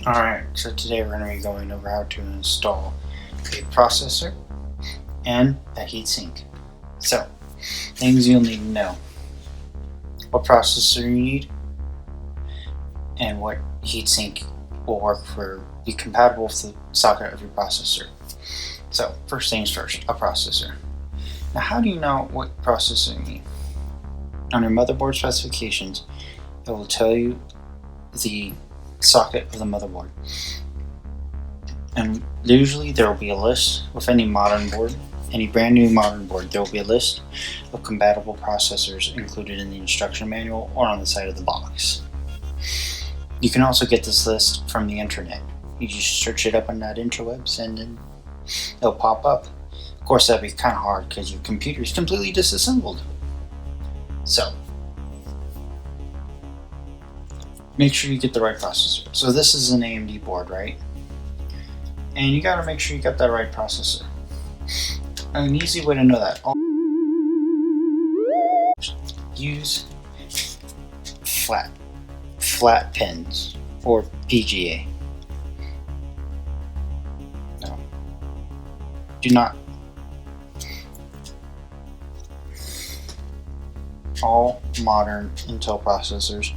Alright, so today we're going to be going over how to install a processor and a heatsink. So, things you'll need to know: what processor you need and what heatsink will be compatible with the socket of your processor. So, first things first, a processor. Now, how do you know what processor you need? On your motherboard specifications, it will tell you the socket of the motherboard, and usually there will be a list with any brand new modern board. There will be a list of compatible processors included in the instruction manual or on the side of the box. You can also get this list from the internet. You just search it up on that interwebs and then it'll pop up. Of course, that'd be kind of hard because your computer is completely disassembled. So make sure you get the right processor. So this is an AMD board, right? And you gotta make sure you got that right processor. An easy way to know that: use flat pins or PGA. No, do not. All modern Intel processors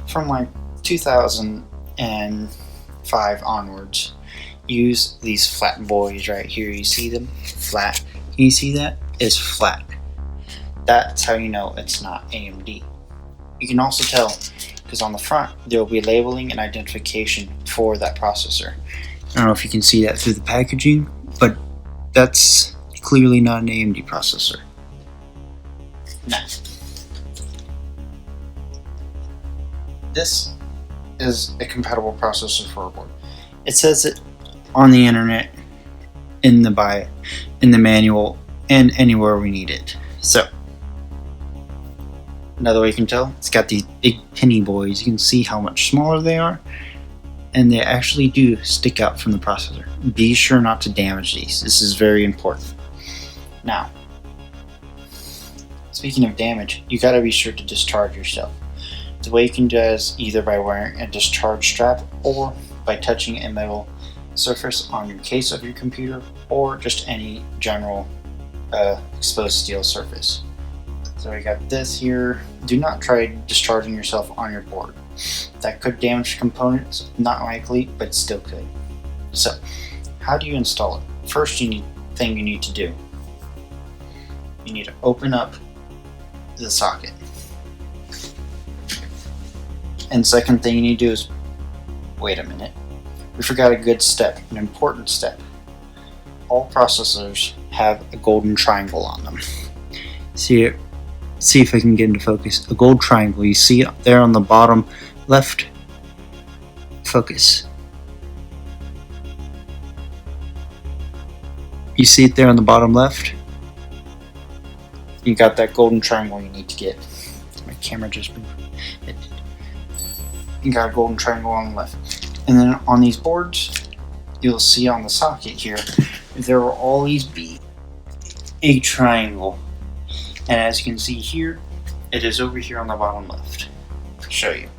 from like 2005 onwards use these flat boys right here. You see them? Flat. Can you see that? It's flat. That's how you know it's not AMD. You can also tell because on the front there will be labeling and identification for that processor. I don't know if you can see that through the packaging, but that's clearly not an AMD processor. Now, this is a compatible processor for a board. It says it on the internet, in the manual, and anywhere we need it. So, another way you can tell, it's got these big penny boys. You can see how much smaller they are, and they actually do stick out from the processor. Be sure not to damage these. This is very important. Now, speaking of damage, you gotta be sure to discharge yourself. The way you can do that is either by wearing a discharge strap or by touching a metal surface on your case of your computer or just any general exposed steel surface. So we got this here. Do not try discharging yourself on your board. That could damage components, not likely, but still could. So, how do you install it? First thing you need to do, you need to open up the socket. And second thing you need to do is, wait a minute, we forgot a good step, an important step. All processors have a golden triangle on them. See it? See if I can get into focus. A gold triangle. You see it there on the bottom left? Focus. You see it there on the bottom left? You got that golden triangle you need to get. My camera just moved. You got a golden triangle on the left. And then on these boards, you'll see on the socket here, there will always be a triangle. And as you can see here, it is over here on the bottom left. I'll show you.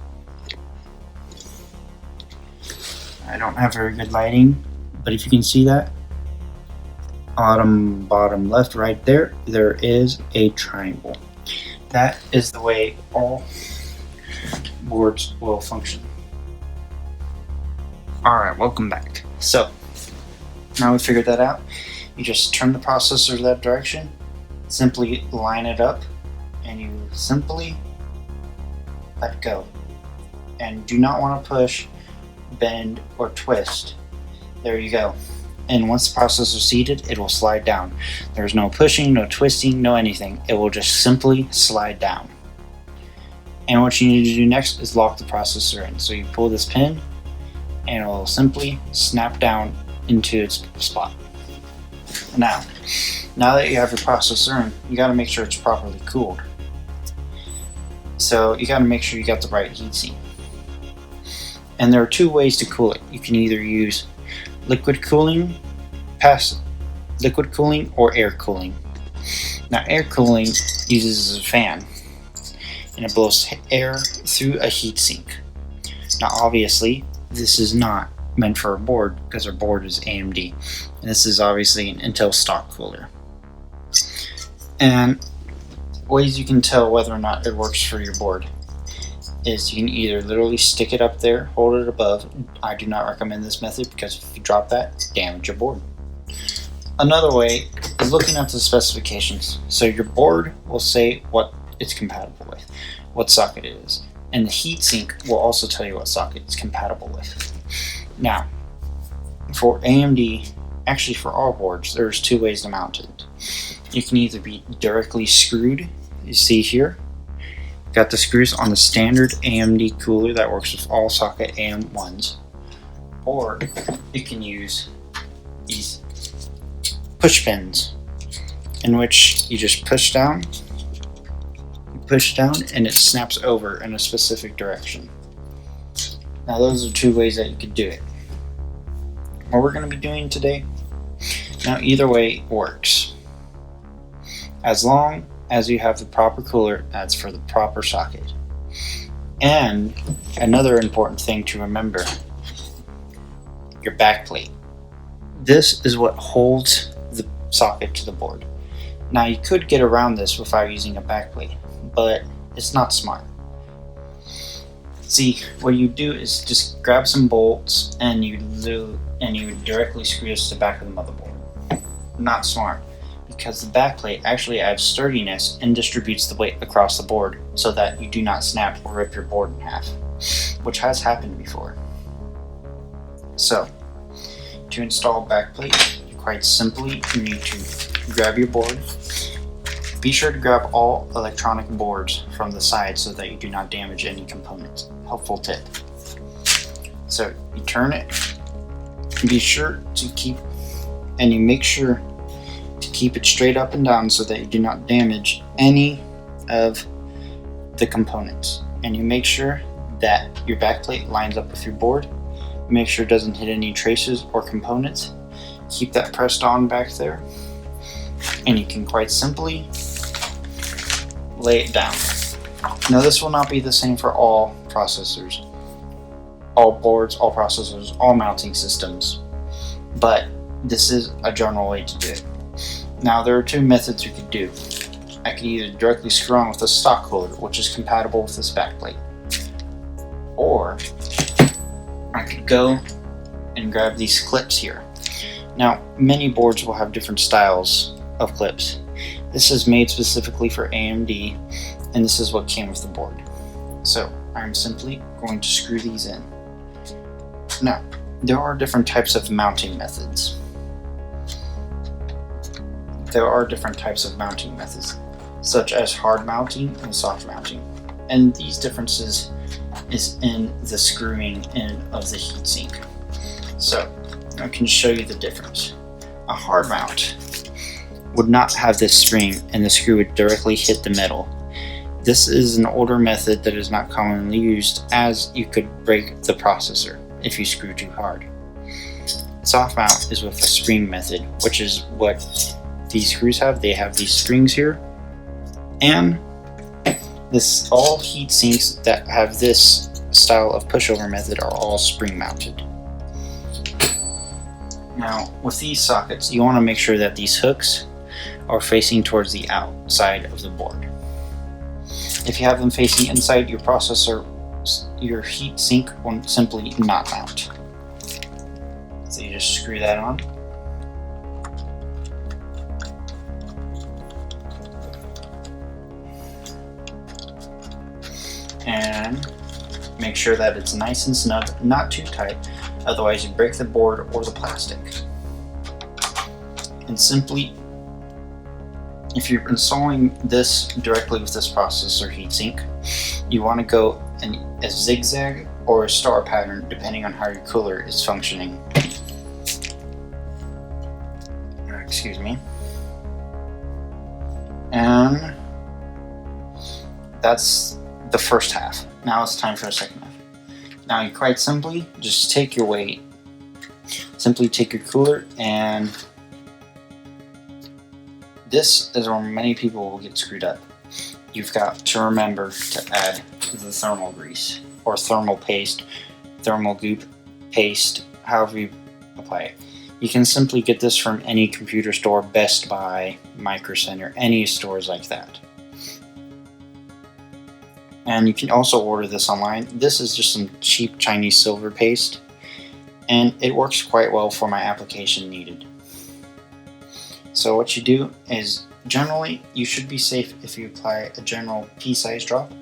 I don't have very good lighting, but if you can see that, bottom left right there is a triangle. That is the way all boards will function. Alright, welcome back. So, now we figured that out. You just turn the processor that direction, simply line it up, and you simply let go. And do not want to push, bend, or twist. There you go. And once the processor is seated, it will slide down. There's no pushing, no twisting, no anything. It will just simply slide down. And what you need to do next is lock the processor in. So you pull this pin and it will simply snap down into its spot. Now that you have your processor in, you got to make sure it's properly cooled. So you got to make sure you got the right heatsink. And there are two ways to cool it. You can either use liquid cooling, or air cooling. Now, air cooling uses a fan, and it blows air through a heatsink. Now, obviously, this is not meant for a board because our board is AMD. And this is obviously an Intel stock cooler. And ways you can tell whether or not it works for your board is you can either literally stick it up there, hold it above. I do not recommend this method because if you drop that, damage your board. Another way is looking at the specifications. So your board will say what it's compatible with, what socket it is, and the heatsink will also tell you what socket it's compatible with. Now, for AMD, actually for all boards, there's two ways to mount it. You can either be directly screwed, you see here, got the screws on the standard AMD cooler that works with all socket AM1s, or you can use these push pins, in which you just push down, and it snaps over in a specific direction. Now those are two ways that you could do it. What we're going to be doing today, now either way works, as long as you have the proper cooler that's for the proper socket. And another important thing to remember, your backplate. This is what holds the socket to the board. Now you could get around this without using a backplate, but it's not smart. See, what you do is just grab some bolts and you directly screw this to the back of the motherboard. Not smart, because the backplate actually adds sturdiness and distributes the weight across the board so that you do not snap or rip your board in half, which has happened before. So, to install a backplate, you quite simply need to grab your board. Be sure to grab all electronic boards from the side so that you do not damage any components. Helpful tip. So you turn it, be sure to keep it straight up and down so that you do not damage any of the components. And you make sure that your backplate lines up with your board. Make sure it doesn't hit any traces or components. Keep that pressed on back there, and you can quite simply lay it down. Now this will not be the same for all processors, all boards, all processors, all mounting systems, but this is a general way to do it. Now there are two methods you could do. I could either directly screw on with a stock cooler, which is compatible with this backplate, or I could go and grab these clips here. Now many boards will have different styles of clips. This is made specifically for AMD, and this is what came with the board. So I'm simply going to screw these in. Now, there are different types of mounting methods. Such as hard mounting and soft mounting. And these differences is in the screwing in of the heatsink. So I can show you the difference. A hard mount would not have this spring and the screw would directly hit the metal. This is an older method that is not commonly used, as you could break the processor if you screw too hard. Soft mount is with a spring method, which is what these screws have. They have these springs here, and this all heat sinks that have this style of pushover method are all spring mounted. Now with these sockets, you want to make sure that these hooks are facing towards the outside of the board. If you have them facing inside your processor, your heat sink will simply not mount. So you just screw that on. And make sure that it's nice and snug, not too tight, otherwise you break the board or the plastic. And simply, if you're installing this directly with this processor heatsink, you want to go in a zigzag or a star pattern depending on how your cooler is functioning. Excuse me. And that's the first half. Now it's time for the second half. Now you quite simply just take your weight, simply take your cooler, and this is where many people will get screwed up. You've got to remember to add the thermal grease or thermal paste, thermal goop paste, however you apply it. You can simply get this from any computer store, Best Buy, Micro Center, any stores like that. And you can also order this online. This is just some cheap Chinese silver paste, and it works quite well for my application needed. So what you do is, generally you should be safe if you apply a general pea size drop,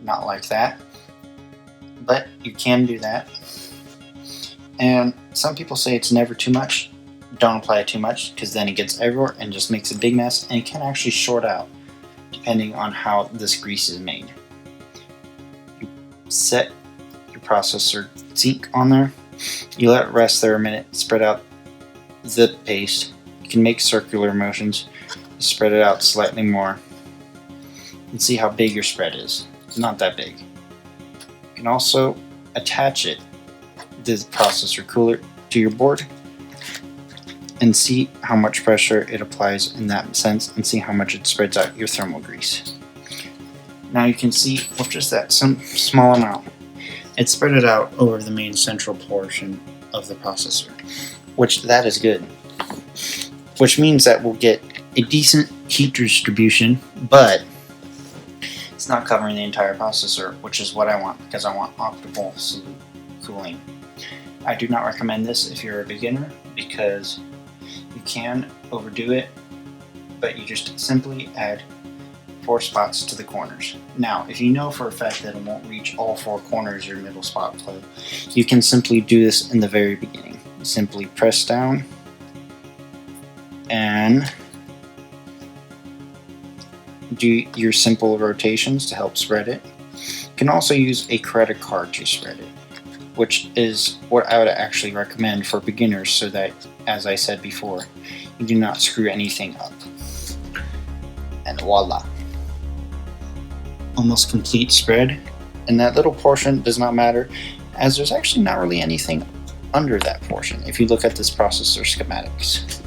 not like that, but you can do that. And some people say it's never too much. Don't apply it too much, because then it gets everywhere and just makes a big mess, and it can actually short out depending on how this grease is made. You set your processor sink on there, you let it rest there a minute, spread out the paste. You can make circular motions, spread it out slightly more, and see how big your spread is. It's not that big. You can also attach it, the processor cooler, to your board and see how much pressure it applies in that sense, and see how much it spreads out your thermal grease. Now you can see with just that small amount, it spread it out over the main central portion of the processor, which that is good. Which means that we'll get a decent heat distribution, but it's not covering the entire processor, which is what I want, because I want optimal cooling. I do not recommend this if you're a beginner, because you can overdo it, but you just simply add 4 spots to the corners. Now, if you know for a fact that it won't reach all 4 corners your middle spot plug, you can simply do this in the very beginning. You simply press down and do your simple rotations to help spread it. You can also use a credit card to spread it, which is what I would actually recommend for beginners, so that, as I said before, you do not screw anything up. And voila! Almost complete spread. And that little portion does not matter, as there's actually not really anything under that portion if you look at this processor schematics.